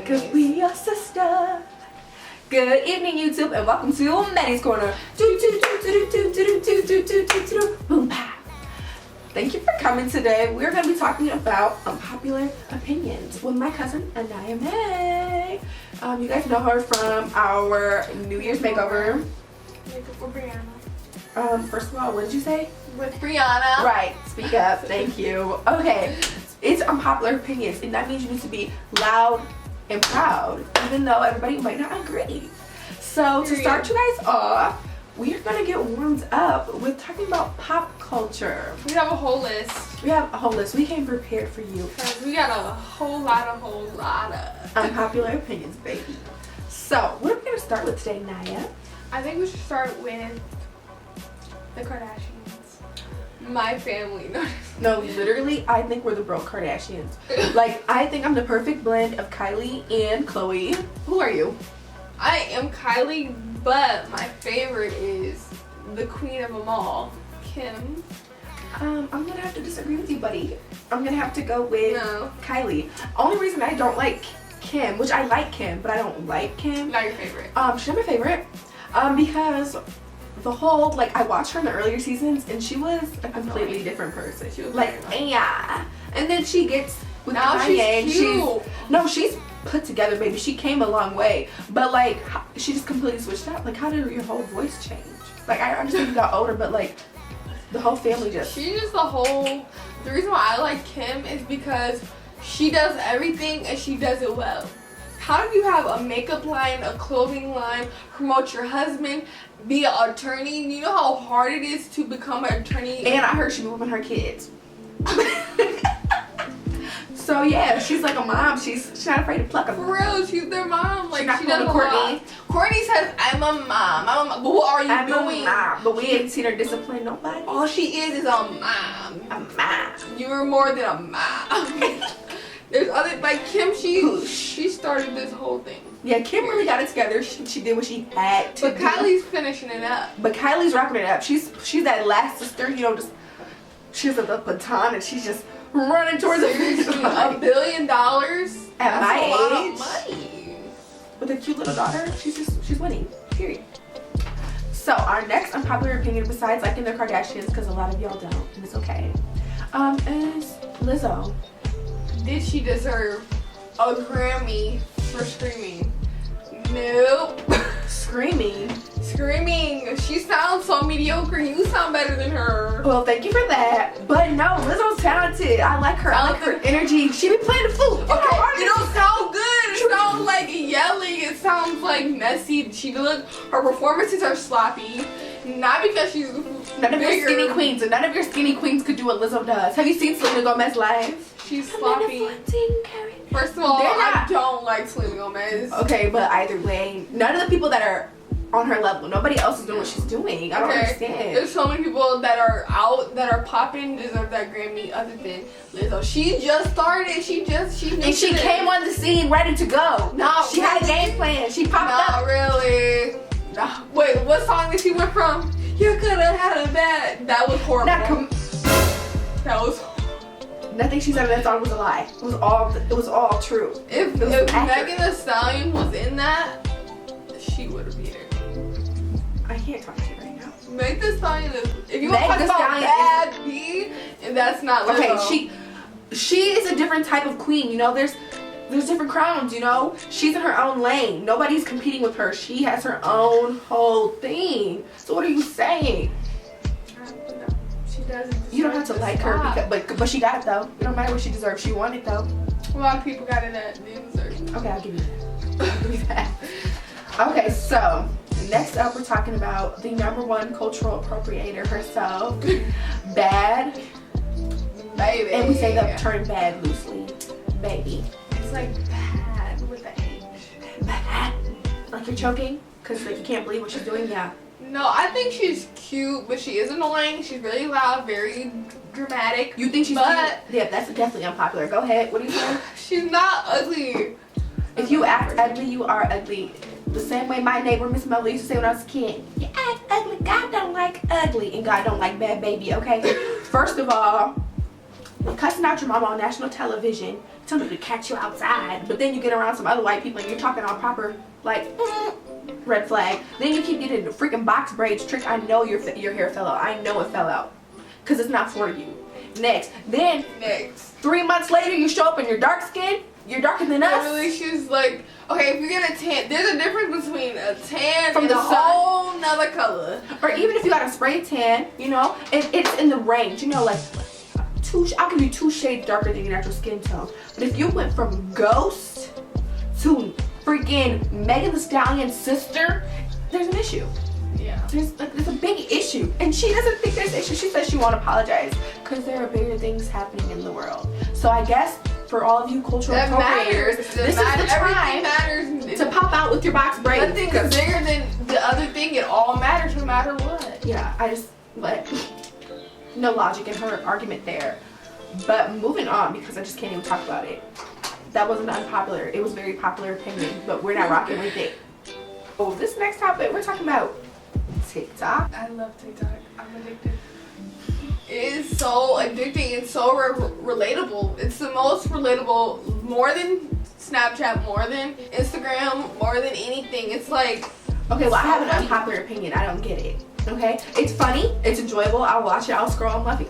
Cause we are sisters. Good evening, YouTube, and welcome to Madi's Corner. Boom pow. Thank you for coming today. We're going to be talking about unpopular opinions with my cousin Anaya May. You guys know her from our New Year's makeover. Makeup with Brianna. First of all, what did you say? With Brianna. Right. Speak up. Thank you. Okay. It's unpopular opinions, and that means you need to be loud and proud, even though everybody might not agree. So to start you guys off, we are gonna get warmed up with talking about pop culture. We have a whole list. We have a whole list. We came prepared for you. We got a whole lot of unpopular opinions, baby. So what are we gonna start with today, Naya? I think we should start with the Kardashians. My family. No, literally, I think we're the broke Kardashians. Like, I think I'm the perfect blend of Kylie and Khloe. Who are you? I am Kylie, but my favorite is the queen of them all, Kim. I'm gonna have to disagree with you, buddy. I'm gonna have to go with Kylie. Only reason I don't like Kim, which I like Kim, but I don't like Kim. Not your favorite. She's not my favorite. Because the whole, like, I watched her in the earlier seasons and she was a completely different person. She was like, yeah. And then she gets with Kanye. She's put together, baby. She came a long way. But like, she just completely switched up. Like, how did your whole voice change? Like, I understand you got older, but like, the whole family just. She's just the reason why I like Kim is because she does everything and she does it well. How do you have a makeup line, a clothing line, promote your husband, be an attorney? You know how hard it is to become an attorney? And I heard she moving her kids. So yeah, she's like a mom. She's not afraid to pluck them. For real, she's their mom. Like, she does a lot. Courtney says, I'm a mom. I'm a mom. But what are you doing? But we ain't seen her discipline nobody. All she is a mom. A mom. You're more than a mom. There's other, like Kim, she started this whole thing. Yeah, Kim really got it together. She did what she had to do. But Kylie's finishing it up. But Kylie's wrapping it up. She's that last sister, you know, just she has a baton and she's just running towards the finish line. $1 billion at my age. Lot of money. With a cute little daughter, she's winning. Period. So our next unpopular opinion, besides liking the Kardashians, because a lot of y'all don't, and it's okay, is Lizzo. Did she deserve a Grammy for screaming? Nope. Screaming? She sounds so mediocre. You sound better than her. Well, thank you for that. But no, Lizzo's talented. I like her. I like her energy. She be playing the flute. Okay, it don't sound good. It sounds like yelling. It sounds like messy. Her performances are sloppy. Not because she's none of your skinny queens, and none of your skinny queens could do what Lizzo does. Have you seen Selena Gomez live? She's sloppy. First of all, I don't like Selena Gomez. Okay, but either way, none of the people that are on her level, nobody else is doing what she's doing. I don't understand. There's so many people that are out, that are popping, deserve that Grammy other than Lizzo. She just started. She came on the scene ready to go. She had a game plan. She popped up. Not really. No. Wait, what song did she went from? You could have had a bad. That was horrible. That was. Nothing she said in that song was a lie. It was all true. If Megan Thee Stallion was in that, she would have beat her. I can't talk to you right now. Megan Thee Stallion is. If you want to talk about bad B, and that's not Lizzo. Okay, she is a different type of queen. You know, there's different crowns. You know, she's in her own lane. Nobody's competing with her. She has her own whole thing. So what are you saying? You don't have to like her, but she got it though. It don't matter what she deserves. She won it though. A lot of people got it that they deserve it. Okay, I'll give you that. Okay, so next up we're talking about the #1 cultural appropriator herself, Bad. Baby. And we say the term bad loosely. Baby. It's like bad with the H. Bad. Like you're choking? Because like you can't believe what she's doing? Yeah. No, I think she's cute, but she is annoying. She's really loud, very dramatic. You think she's cute? Yeah, that's definitely unpopular. Go ahead. What do you think? She's not ugly. If you act ugly, you are ugly. The same way my neighbor, Miss Melly, used to say when I was a kid. You act ugly. God don't like ugly. And God don't like bad baby, okay? First of all, You're cussing out your mama on national television, telling her to catch you outside, but then you get around some other white people and you're talking all proper, like, red flag. Then you keep getting the freaking box braids trick. I know your hair fell out. I know it fell out. Because it's not for you. Next. 3 months later, you show up in your dark skin. You're darker than us. Literally, she's like, okay, if you're gonna tan, there's a difference between a tan from and the a whole nother color. Or even if you got a spray tan, you know, it's in the range, you know, like I'll give you 2 shades darker than your natural skin tone. But if you went from Ghost to freaking Megan Thee Stallion's sister, there's an issue. Yeah. There's a big issue. And she doesn't think there's an issue. She says she won't apologize because there are bigger things happening in the world. So I guess for all of you cultural appropriators, this is the time to pop out with your box braids. Nothing is bigger than the other thing. It all matters no matter what. Yeah, but no logic in her argument there. But moving on, because I just can't even talk about it. That wasn't unpopular. It was very popular opinion, but we're not rocking with it. Oh, this next topic, we're talking about TikTok. I love TikTok. I'm addicted. It is so addicting and so relatable. It's the most relatable, more than Snapchat, more than Instagram, more than anything. It's like... Okay, well, I have an unpopular opinion. I don't get it. Okay? It's funny. It's enjoyable. I'll watch it. I'll scroll. I'm laughing.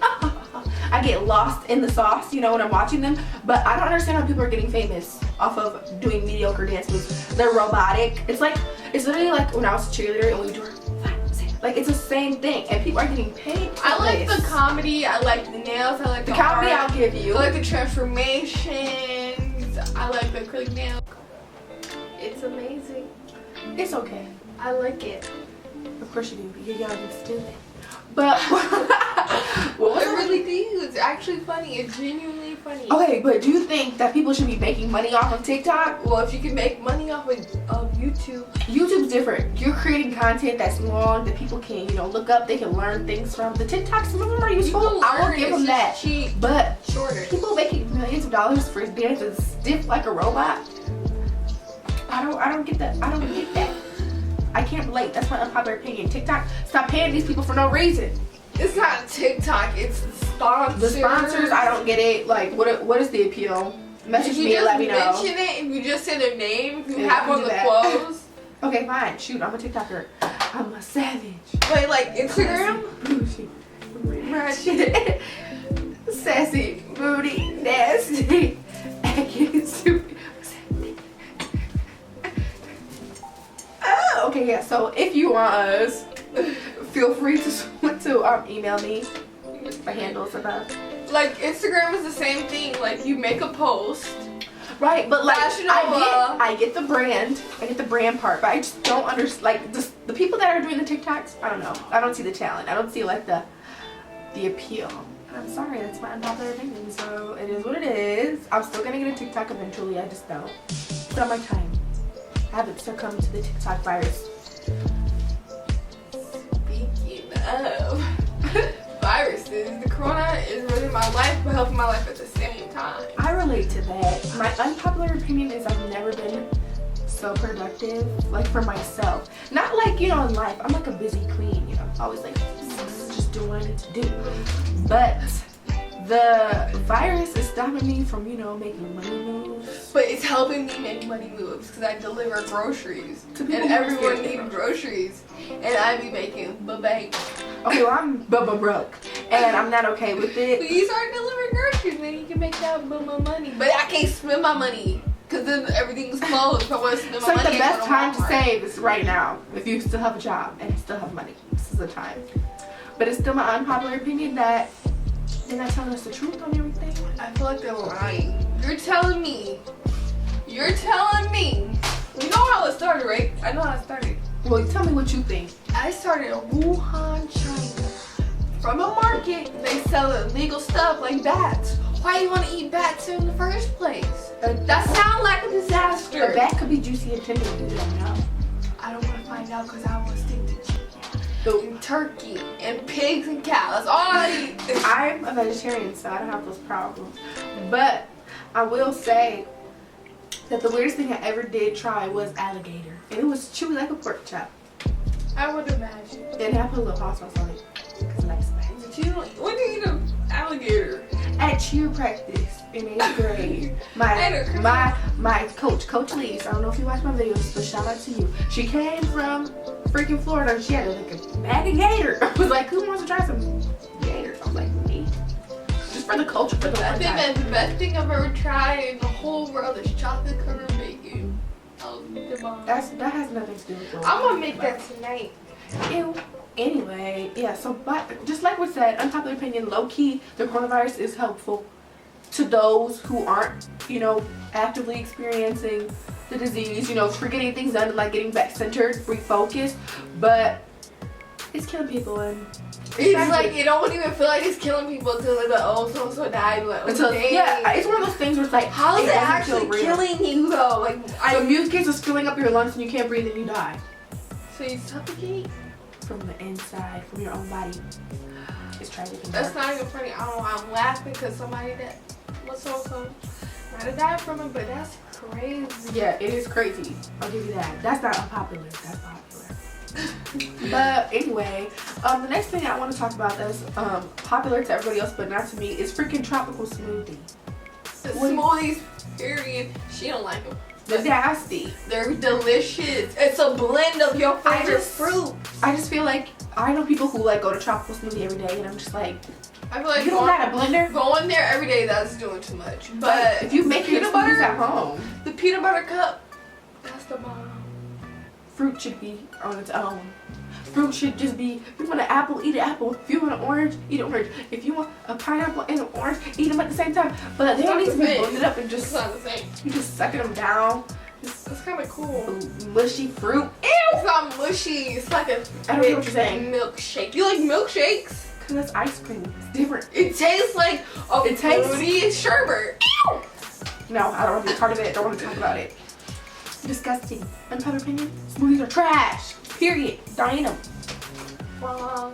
I get lost in the sauce, you know, when I'm watching them. But I don't understand how people are getting famous off of doing mediocre dance moves. They're robotic. It's literally like when I was a cheerleader and we would do like, it's the same thing, and people are getting paid for I like this. the comedy, I like the nails, I like the comedy art, I'll give you. I like the transformations, I like the acrylic nail. It's amazing. It's okay. I like it. Of course you do. You're young and stupid. But well, I really do. It's actually funny. It's genuinely funny. Okay, but do you think that people should be making money off of TikTok? Well, if you can make money off of YouTube. YouTube's different. You're creating content that's long that people can, you know, look up. They can learn things from. The TikToks, some of them are useful. I will give them that. Cheap, but shorter. People making millions of dollars for dancing stiff like a robot. I don't get that. I don't get that. I can't relate. That's my unpopular opinion. TikTok, stop paying these people for no reason. It's not TikTok. It's the sponsors. The sponsors, I don't get it. Like, what is the appeal? Message me and let me know. If you just mention it, if you just say their name, if you have on the clothes. Okay, fine. Shoot, I'm a TikToker. I'm a savage. Wait, like Instagram? Ratchet. Sassy, booty, nasty, acting stupid. Okay, yeah, so if you want us, feel free to email me. My handles above. Like, Instagram is the same thing. Like, you make a post. Right, but like, I get the brand part, but I just don't understand, like, the people that are doing the TikToks, I don't know. I don't see the talent. I don't see, like, the appeal. And I'm sorry, that's my unpopular opinion, so it is what it is. I'm still gonna get a TikTok eventually, I just don't. It's not my time. I haven't succumbed to the TikTok virus. Speaking of viruses, the corona is ruining my life but helping my life at the same time. I relate to that. My unpopular opinion is I've never been so productive, like for myself. Not like, you know, in life. I'm like a busy queen, you know, always like just doing what I need to do. But the virus is stopping me from, you know, making money moves. But it's helping me make money moves because I deliver groceries. To people and who are everyone scared needs groceries. And I be making the bank. Okay, well, I'm bubba broke. And I'm not okay with it. But you start delivering groceries, then you can make that bubba money. But I can't spend my money because then everything's closed. If I want to spend my money, the best time to save is right now. If you still have a job and still have money, this is the time. But it's still my unpopular opinion that they're not telling us the truth on everything. I feel like they're lying. You're telling me. You know how it started, right? I know how it started. Well, tell me what you think. I started in Wuhan, China. From a market, they sell illegal stuff like bats. Why do you want to eat bats in the first place? That sounds like a disaster. A bat could be juicy and tender. You don't know. I don't want to find out because I want to stick to chicken and turkey and pigs and cows. That's all I eat. I'm a vegetarian, so I don't have those problems. But I will say that the weirdest thing I ever did try was alligator. And it was chewy like a pork chop. I would imagine. And I put a little hot sauce on it because I like spice. But you don't, when do you eat an alligator? at cheer practice in 8th grade. My coach Lise, I don't know if you watch my videos, but shout out to you. She came from freaking Florida and she had like a bag of gator. I was like, who wants to try some gators? I was like, me. Just for the culture, for the I think that the best thing I've ever tried in the whole world is chocolate covered bacon. That has nothing to do with it. I'm gonna make that tonight. Ew. Anyway, yeah, so but just like we said, unpopular opinion, low-key, the coronavirus is helpful to those who aren't, actively experiencing the disease, for getting things done, like getting back centered, refocused, but it's killing people and it's like, you don't even feel like it's killing people until like, so died. Like, yeah, it's one of those things where it's like, how is it actually killing you though? Like, the mucus is filling up your lungs and you can't breathe and you die. So you suffocate? From the inside, from your own body. It's tragic. That's not even funny. I don't know why I'm laughing because somebody that was so might have died from it, but that's crazy. Yeah, it is crazy. I'll give you that. That's not unpopular. That's popular. But anyway, the next thing I want to talk about that's popular to everybody else but not to me is freaking tropical smoothie. The smoothies, period. She don't like them. They're nasty. They're delicious. It's a blend of your favorite fruit. I just feel like I know people who like go to tropical smoothie every day, and I'm just like, I feel like you don't got a blender. Going there every day, that's doing too much. But if you make your peanut butter at home, the peanut butter cup, that's the bomb. Fruit should be on its own. Fruit should just be, if you want an apple, eat an apple. If you want an orange, eat an orange. If you want a pineapple and an orange, eat them at the same time. But they don't need to be blended up and just, it's not the same. You just sucking them down. That's kind of cool. Mushy fruit. Ew! It's not mushy. It's like a I don't know what you're saying. Milkshake. You like milkshakes? Because that's ice cream. It's different. It tastes like a fruity sherbet. Ew! No, I don't want to be part of it. I don't want to talk about it. Disgusting. Unpopular opinion? Smoothies are trash. Period. Don't eat them. Well,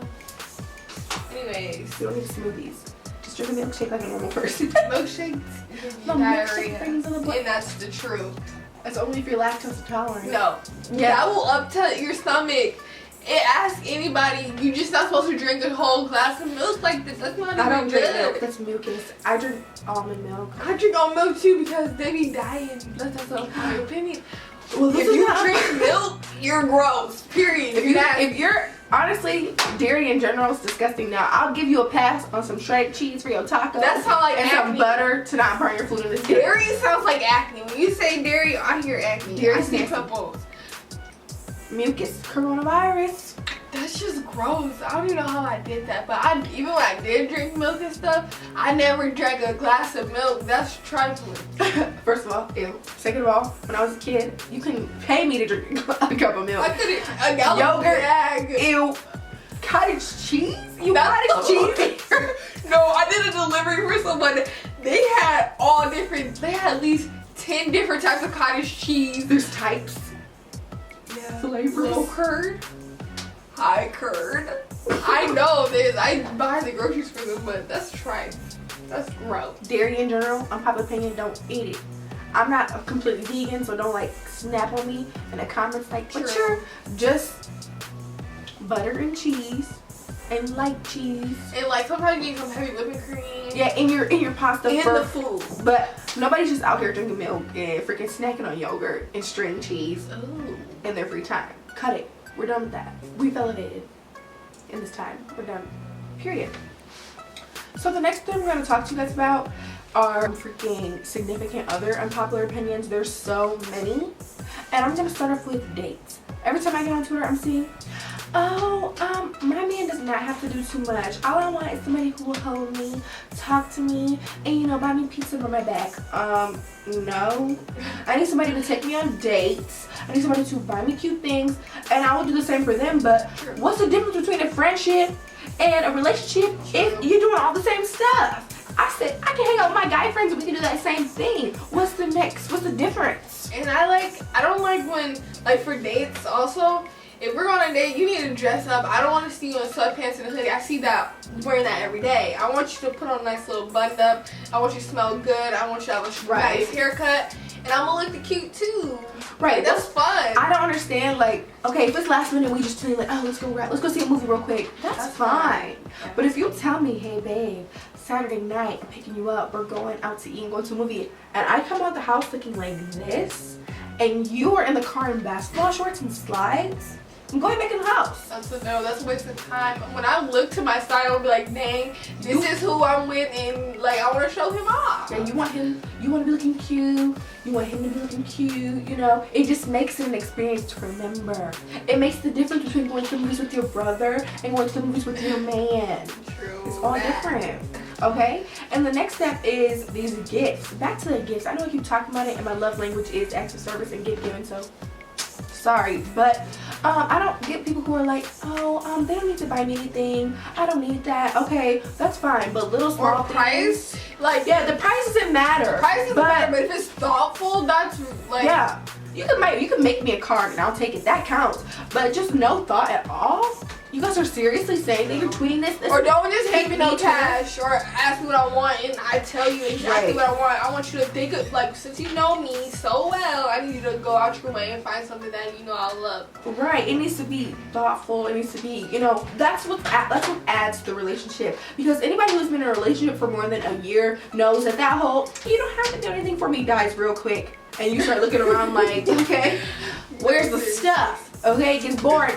anyways. You don't need smoothies. Just drink a milkshake like a normal person. Milkshakes give you diarrhea. And that's the truth. That's only if you're lactose intolerant. No. Yeah. That will upset your stomach. Ask anybody. You're just not supposed to drink a whole glass of milk like this. That's not I don't even drink good. milk. That's mucus. I drink almond milk. I drink almond milk too because they be dying. That's my opinion. Well, if you drink milk, you're gross. Period. If you're honestly, dairy in general is disgusting. Now I'll give you a pass on some shredded cheese for your taco. That sounds like and acne. Some butter to not burn your food in this. Dairy sounds like acne. When you say dairy, I hear acne. Dairy I see pimples. Mucus, coronavirus. That's just gross. I don't even know how I did that, but even when I did drink milk and stuff, I never drank a glass of milk. That's trifling. First of all, ew. Second of all, when I was a kid, you couldn't pay me to drink a cup of milk. I couldn't. A gallon yogurt. Bag. Ew. Cottage cheese? You cottage cheese? No, I did a delivery for someone. They had all different. They had at least 10 different types of cottage cheese. There's types. Yeah. Flavors. Low curd. High curd. I know this. I buy the groceries for them, but that's tripe. That's gross. Dairy in general, unpopular opinion, don't eat it. I'm not a completely vegan, so don't like snap on me in the comments like, but you're just butter and cheese and light cheese. And like sometimes you need some heavy whipping cream. Yeah, in your pasta. In the food. But nobody's just out here drinking milk and freaking snacking on yogurt and string cheese in their free time. Cut it. We're done with that. We've elevated in this time. We're done. Period. So the next thing we're going to talk to you guys about are freaking significant other unpopular opinions. There's so many. And I'm going to start off with dates. Every time I get on Twitter, I'm seeing, my man does not have to do too much. All I want is somebody who will hold me, talk to me, and buy me pizza for my back. No. I need somebody to take me on dates. I need somebody to buy me cute things, and I will do the same for them. But what's the difference between a friendship and a relationship if you're doing all the same stuff? I said I can hang out with my guy friends and we can do that same thing. What's the mix? What's the difference? And I don't like when, like for dates also, if we're on a date, you need to dress up. I don't want to see you in sweatpants and a hoodie. I see that wearing that every day. I want you to put on a nice little button up. I want you to smell good. I want you to have a nice haircut. And I'm going to look cute too. Right. Like, that's fun. I don't understand understand, like, okay, if it's last minute, we just tell you, like, oh, let's go see a movie real quick. That's fine. Yeah. But if you tell me, hey, babe, Saturday night, I'm picking you up, we're going out to eat and going to a movie, and I come out the house looking like this, and you are in the car in basketball shorts and slides, I'm going back in the house. That's a no. That's a waste of time. When I look to my side, I'll be like, dang, this is who I'm with, and like I want to show him off. Yeah, you want to be looking cute. You want him to be looking cute. You know, it just makes it an experience to remember. It makes the difference between going to the movies with your brother and going to the movies with your man. True. It's all different. Okay? And the next step is these gifts. Back to the gifts. I know I keep talking about it, and my love language is acts of service and gift giving. So sorry, but I don't get people who are like, oh, they don't need to buy me anything. I don't need that. Okay, that's fine. But little small price, things, like yeah, the price doesn't matter. The price doesn't matter, but if it's thoughtful, that's like yeah. You can make me a card and I'll take it. That counts. But just no thought at all. You guys are seriously saying that you're tweeting this or don't just hand me no cash or ask me what I want and I tell you exactly what I want. I want you to think of, like, since you know me so well, I need you to go out your way and find something that you know I love. Right. It needs to be thoughtful. It needs to be, you know, that's what adds to the relationship. Because anybody who's been in a relationship for more than a year knows that whole you don't have to do anything for me dies real quick. And you start looking around like, okay, where's the stuff? Okay, it gets boring.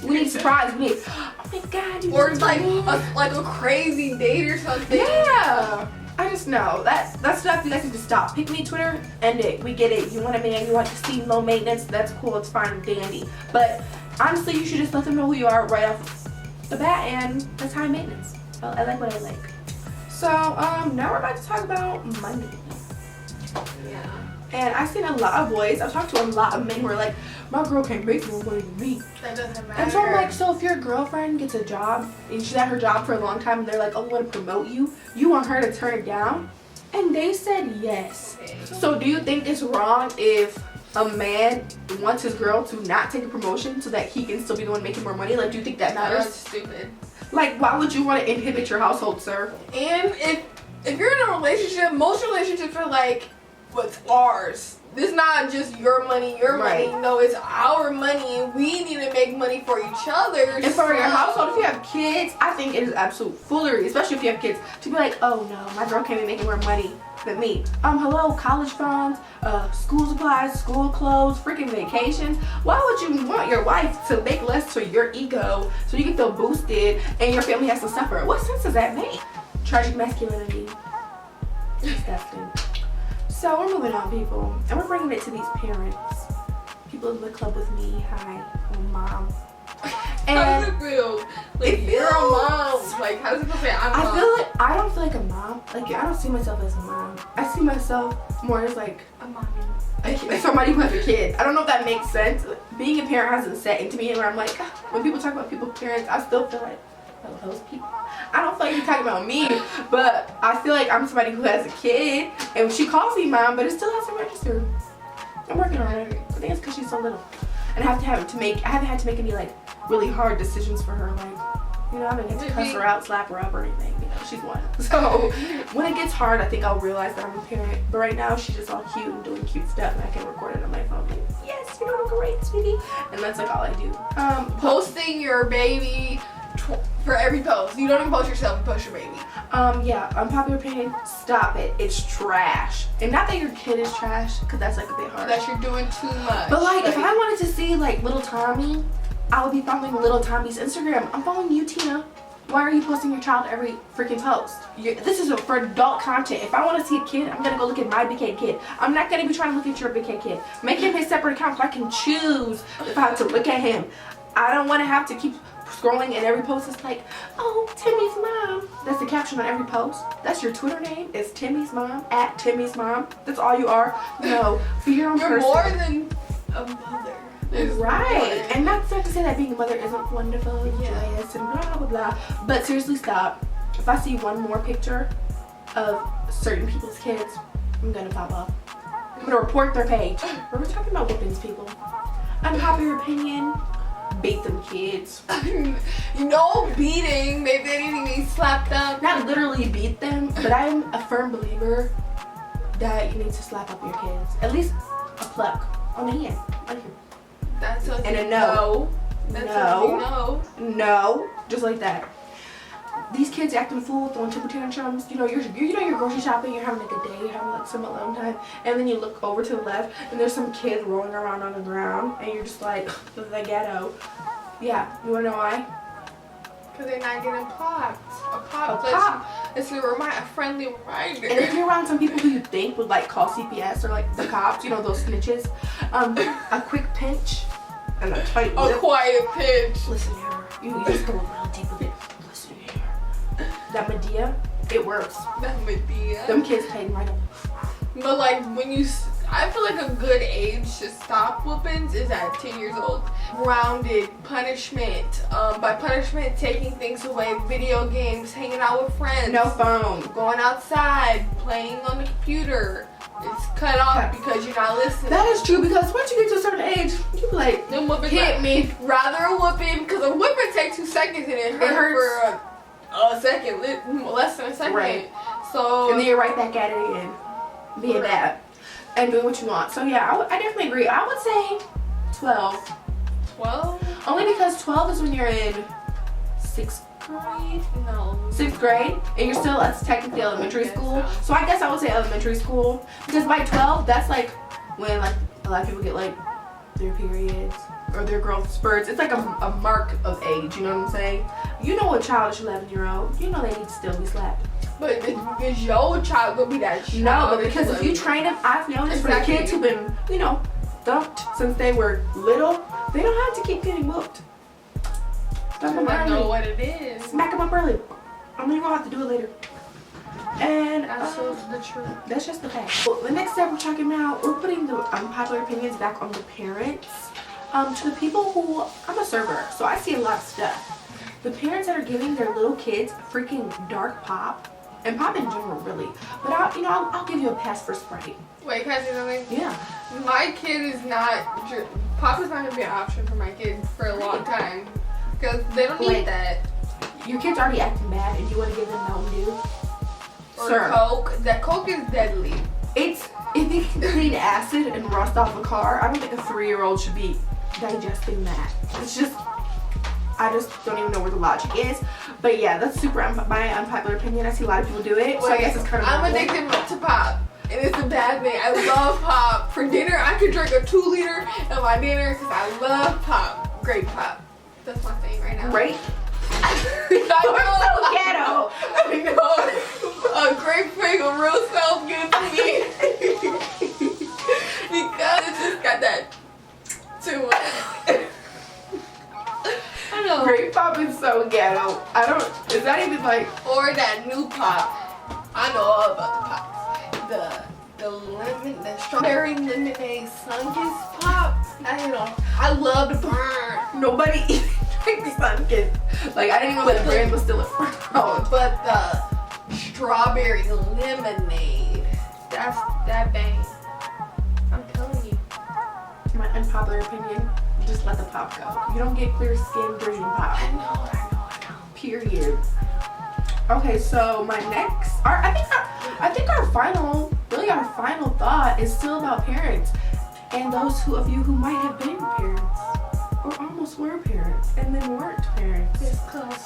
We need surprise. We need, oh my god. Or like a crazy date or something. Yeah. I just know that stuff you guys need to stop. Pick me Twitter, end it. We get it. You want a man, you want to see low maintenance, that's cool, it's fine, dandy. But honestly, you should just let them know who you are right off the bat, and that's high maintenance. I like what I like. So now we're about to talk about money. Yeah. And I've seen a lot of boys, I've talked to a lot of men who are like, my girl can't make more money than me. That doesn't matter. And so I'm like, so if your girlfriend gets a job, and she's at her job for a long time, and they're like, oh, we want to promote you, you want her to turn it down? And they said yes. So do you think it's wrong if a man wants his girl to not take a promotion so that he can still be the one making more money? Like, do you think that matters? That's stupid. Like, why would you want to inhibit your household, sir? And if you're in a relationship, most relationships are like, what's ours. This is not just your money, money. No, it's our money, and we need to make money for each other. And for your household, if you have kids, I think it is absolute foolery, especially if you have kids, to be like, oh no, my girl can't be making more money than me. Hello, college funds, school supplies, school clothes, freaking vacations. Why would you want your wife to make less to your ego so you can feel boosted and your family has to suffer? What sense does that make? Tragic masculinity. Disgusting. So we're moving on, people, and we're bringing it to these parents. People in the club with me. Hi, I'm mom. And how does it feel? Like, you're a mom. Like, how does it feel to say I'm a mom? I don't feel like a mom. Like, I don't see myself as a mom. I see myself more as like a mommy. Like somebody who has a kid. I don't know if that makes sense. Being a parent hasn't set into me where I'm like, when people talk about people's parents, I still feel like, oh, those people. I don't feel like you're talking about me, but I feel like I'm somebody who has a kid, and she calls me mom, but it still hasn't registered. I'm working on it. I think it's because she's so little, and I haven't had to make any like really hard decisions for her. Like, you know, I haven't had to cuss her out, slap her up, or anything. You know, she's one. So when it gets hard, I think I'll realize that I'm a parent. But right now, she's just all cute and doing cute stuff, and I can record it on my phone. Like, yes, you're doing great, sweetie, and that's like all I do. Posting your baby. For every post. You don't even post yourself, you post your baby. Yeah, Unpopular Opinion, stop it. It's trash. And not that your kid is trash, because that's like a bit hard. That you're doing too much. But like, if I wanted to see like little Tommy, I would be following little Tommy's Instagram. I'm following you, Tina. Why are you posting your child every freaking post? This is for adult content. If I want to see a kid, I'm going to go look at my Big Head Kid. I'm not going to be trying to look at your Big Head Kid. Make him his separate account so I can choose if I have to look at him. I don't want to have to keep scrolling and every post is like, oh, Timmy's mom. That's the caption on every post. That's your Twitter name. It's Timmy's mom, at Timmy's mom. That's all you are. No, be your own person. You're more than a mother. Right. And not to say that being a mother isn't wonderful and joyous and blah, blah, blah. But seriously, stop. If I see one more picture of certain people's kids, I'm going to pop up. I'm going to report their page. We're talking about whoopings, people. Unpopular opinion. Beat them kids. No beating. Maybe they didn't even slapped up. Not literally beat them, but I'm a firm believer that you need to slap up your kids. At least a pluck on the hand. Like, that's and a no. No, just like that. These kids acting a fool, throwing temper tantrums. You know, you're grocery shopping, you're having a good day, you're having like some alone time, and then you look over to the left, and there's some kid rolling around on the ground, and you're just like, the ghetto. Yeah, you wanna know why? Because they're not getting popped. A pop. It's a friendly reminder. And if you're around some people who you think would like call CPS or like the cops, you know, those snitches, a quick pinch and a tight lip. A quiet pinch. Listen here. You just go real deep with it. Listen here. That Medea, it works. That Medea. Them kids tighten right up. But like I feel like a good age to stop whoopings is at 10 years old. Grounded, punishment. By punishment, taking things away, video games, hanging out with friends. No phone. Going outside, playing on the computer. It's cut off because you're not listening. That is true, because once you get to a certain age, you be like, hit me. Rather a whooping, because a whooping takes 2 seconds and it hurts for a second, less than a second. Right. So. And then you're right back at it again. Being bad. And doing what you want. So yeah, I definitely agree. I would say 12. 12? Only because 12 is when you're in 6th grade? No. 6th grade? And you're still, that's technically elementary school. So I guess I would say elementary school. Because by 12, that's like when like a lot of people get like their periods or their growth spurts. It's like a mark of age, you know what I'm saying? You know a childish 11-year-old, you know they need to still be slapped. But is your child gonna be that child? No, but because if you train them, I've noticed for the kids who've been, you know, thumped since they were little, they don't have to keep getting whooped. Thump them early. Know what it is. Smack them up early. I mean, you're gonna have to do it later. And that's the truth. That's just the fact. Well, the next step we're talking about, we're putting the unpopular opinions back on the parents. To the people who, I'm a server, so I see a lot of stuff. The parents that are giving their little kids freaking dark pop. And pop in general, really. But I'll give you a pass for Sprite. Wait, can I say something? Yeah. My kid is not. Pop is not gonna be an option for my kid for a long time because they don't need that. Your kid's already acting bad, and you want to give them Mountain Dew? Or Coke. That Coke is deadly. If you can clean acid and rust off a car, I don't think a 3-year-old should be digesting that. It's just. I just don't even know where the logic is. But yeah, that's my unpopular opinion. I see a lot of people do it. So I guess it's kind of I'm addicted to pop. And it's a bad thing. I love pop. For dinner, I could drink a 2-liter of my dinner because I love pop. Grape pop. That's my thing right now. Grape? I know. I know. A grape Pringle real sounds good to me. Because it just got that too much. I know. Grape pop is so ghetto. Is that even like. Or that new pop. I know all about the pops. The strawberry lemonade Sunkist pop. I love the burn. Nobody even drinks Sunkist. Like, I didn't even know that brand was still around. But the strawberry lemonade. That's that bang. I'm telling you. My unpopular opinion. Just let the pop go. You don't get clear skin drinking pop. I know. Period. Okay, so my next, I think our final thought is still about parents, and those of you who might have been parents or almost were parents and then weren't parents. It's close.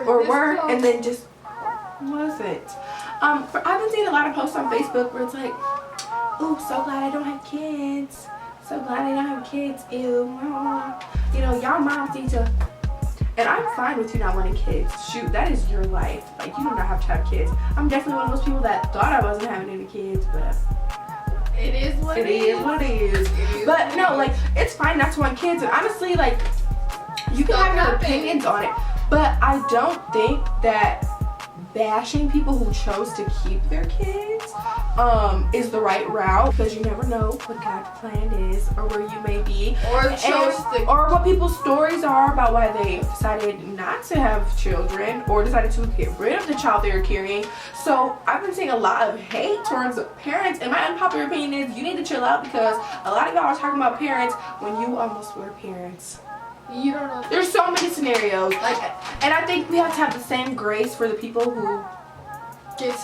Or were and then just wasn't. I've been seeing a lot of posts on Facebook where it's like, "Oh, so glad I don't have kids. So glad I don't have kids. Ew. You know, y'all moms need to." And I'm fine with you not wanting kids. Shoot, that is your life. Like, you do not have to have kids. I'm definitely one of those people that thought I wasn't having any kids, but it is what it is. What it is. But no, like, it's fine not to want kids. And honestly, like, you can have your opinions on it. But I don't think that bashing people who chose to keep their kids is the right route, because you never know what God's plan is or where you may be, or what people's stories are about why they decided not to have children or decided to get rid of the child they were carrying. So I've been seeing a lot of hate towards parents, and my unpopular opinion is you need to chill out, because a lot of y'all are talking about parents when you almost were parents. You don't know. There's so many scenarios, and I think we have to have the same grace for the people who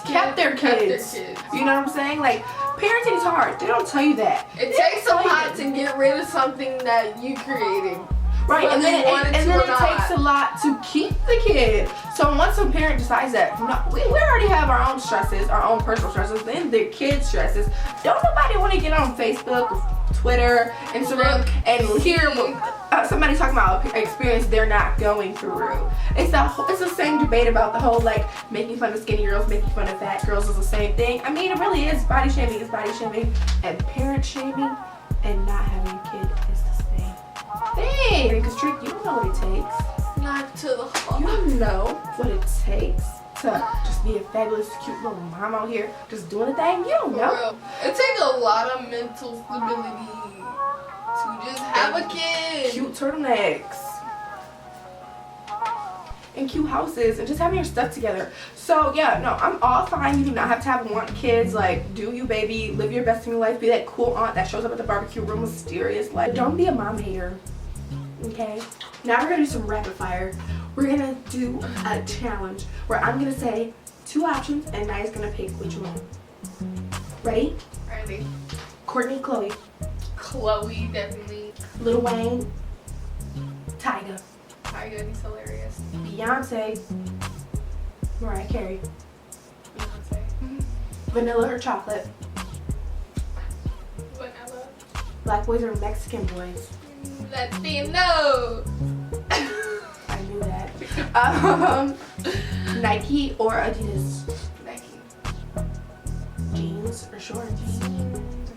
kept their kids. You know what I'm saying? Like, parenting is hard. They don't tell you that. It takes a lot to get rid of something that you created. Right, and then it not. takes a lot to keep the kid. So once a parent decides that we already have our own stresses, our own personal stresses, then their kids' stresses. Don't nobody want to get on Facebook, Twitter, Instagram, and hear somebody talking about an experience they're not going through. It's the same debate about the whole like making fun of skinny girls, making fun of fat girls is the same thing. I mean, it really is. Body shaming is body shaming, and parent shaming and not having a kid is the same thing. Because Trick, you don't know what it takes. Not to the heart. You don't know what it takes to just be a fabulous, cute little mom out here just doing a thing. You don't know. It takes a lot of mental stability to just have a kid. Cute turtlenecks. And cute houses and just having your stuff together. So yeah, no, I'm all fine. You do not have to want kids. Like, do you, baby, live your best in your life, be that cool aunt that shows up at the barbecue room mysterious. Like, don't be a mom hater. Okay? Now we're gonna do some rapid fire. We're gonna do a challenge where I'm gonna say 2 options and Naya's gonna pick which one. Ready? Ready. Courtney, Chloe. Chloe, definitely. Lil Wayne. Tyga. Tyga, he's hilarious. Beyonce. Mariah Carey. Beyonce. Vanilla or chocolate. Vanilla. Black boys or Mexican boys. Latino. I knew that. Nike or Adidas. Nike. Jeans or shorts.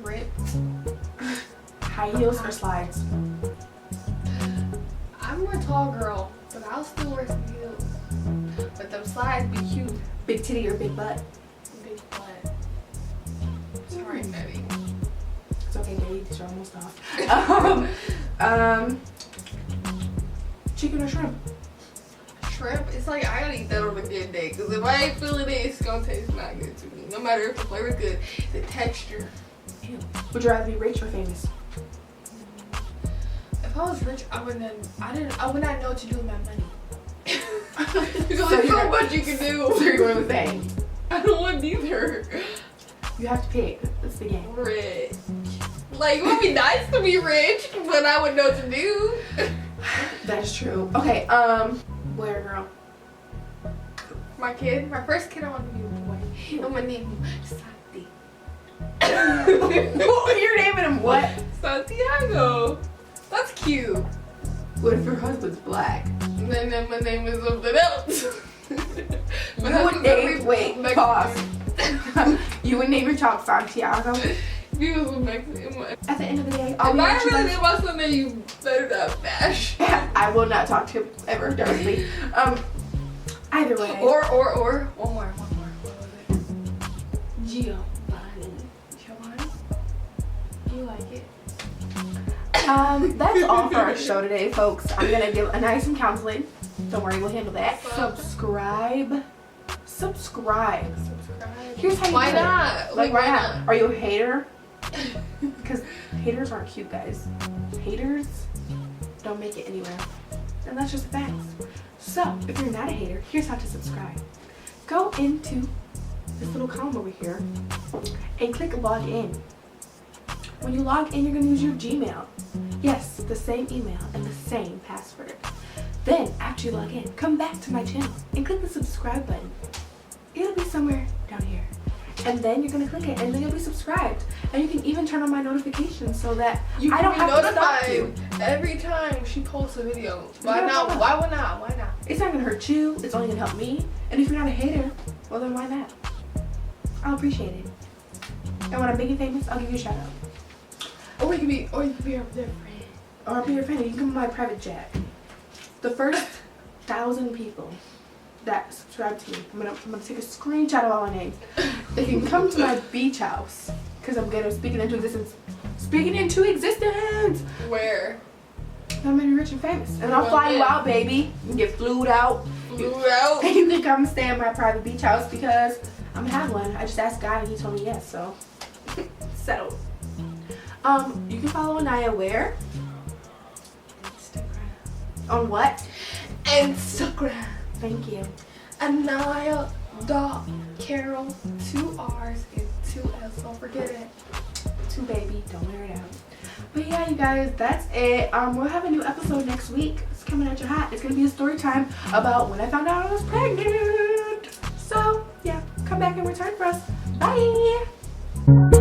Ripped. High heels or slides. I'm a tall girl, but I'll still wear some heels. But them slides be cute. Big titty or big butt. Big butt. Sorry, Madi. It's okay, baby. These are almost off. Chicken or shrimp. Shrimp, it's like I gotta eat that on a good day. Because if I ain't feeling it, it's gonna taste not good to me. No matter if the flavor's good, the texture. Ew. Would you rather be rich or famous? If I was rich, I would not know what to do with my money. Because So there's so you're- much you can do. So you're going with fame. I don't want neither. You have to pick. That's the game. Rich. Like, it would be nice to be rich, but I would know what to do. That is true. Okay, boy or girl? My first kid, I want to be a boy. I'm gonna name him Santi. You're naming him what? Santiago. That's cute. What if your husband's black? And then my name is something else. Pause. You would name your child Santiago? If he was Mexican. At the end of the day, If I really name my son, then you better not bash. I will not talk to him ever directly. Either way. Or one more. What was it? Giovanni. You like it? That's all for our show today, folks. I'm gonna give a nice some counseling. Don't worry, we'll handle that. Subscribe. Here's how you Why do it. not? Like, why not? Are you a hater? Because haters aren't cute, guys. Haters don't make it anywhere. And that's just the facts. So, if you're not a hater, here's how to subscribe. Go into this little column over here and click log in. When you log in, you're going to use your Gmail. Yes, the same email and the same password. Then, after you log in, come back to my channel and click the subscribe button. It'll be somewhere down here. And then you're going to click it and then you'll be subscribed. And you can even turn on my notifications so that I don't have to stop you. Every time she posts a video. Why Yeah, not? why Why not? Why not? It's not going to hurt you. It's only going to help me. And if you're not a hater, well then why not? I'll appreciate it. And when I'm big and famous, I'll give you a shout out. Or you can be our friend. Or I'll be your friend and you can come on my private jet. The first 1,000 people that subscribe to me, I'm gonna take a screenshot of all my names. They can come to my beach house because I'm good at speaking into existence. Where? I'm gonna be rich and famous, and I'll fly you out, baby. You can get flued out. Flew out. And you can come stay at my private beach house because I'm gonna have one. I just asked God and He told me yes, so settled. You can follow Anaya where? Instagram. On what? Instagram. Thank you. Anaya.Carol, 2 R's and 2 L's. Don't forget it. 2 baby, don't wear it out. But yeah, you guys, that's it. We'll have a new episode next week. It's coming at your hot. It's gonna be a story time about when I found out I was pregnant. So yeah, come back and return for us. Bye.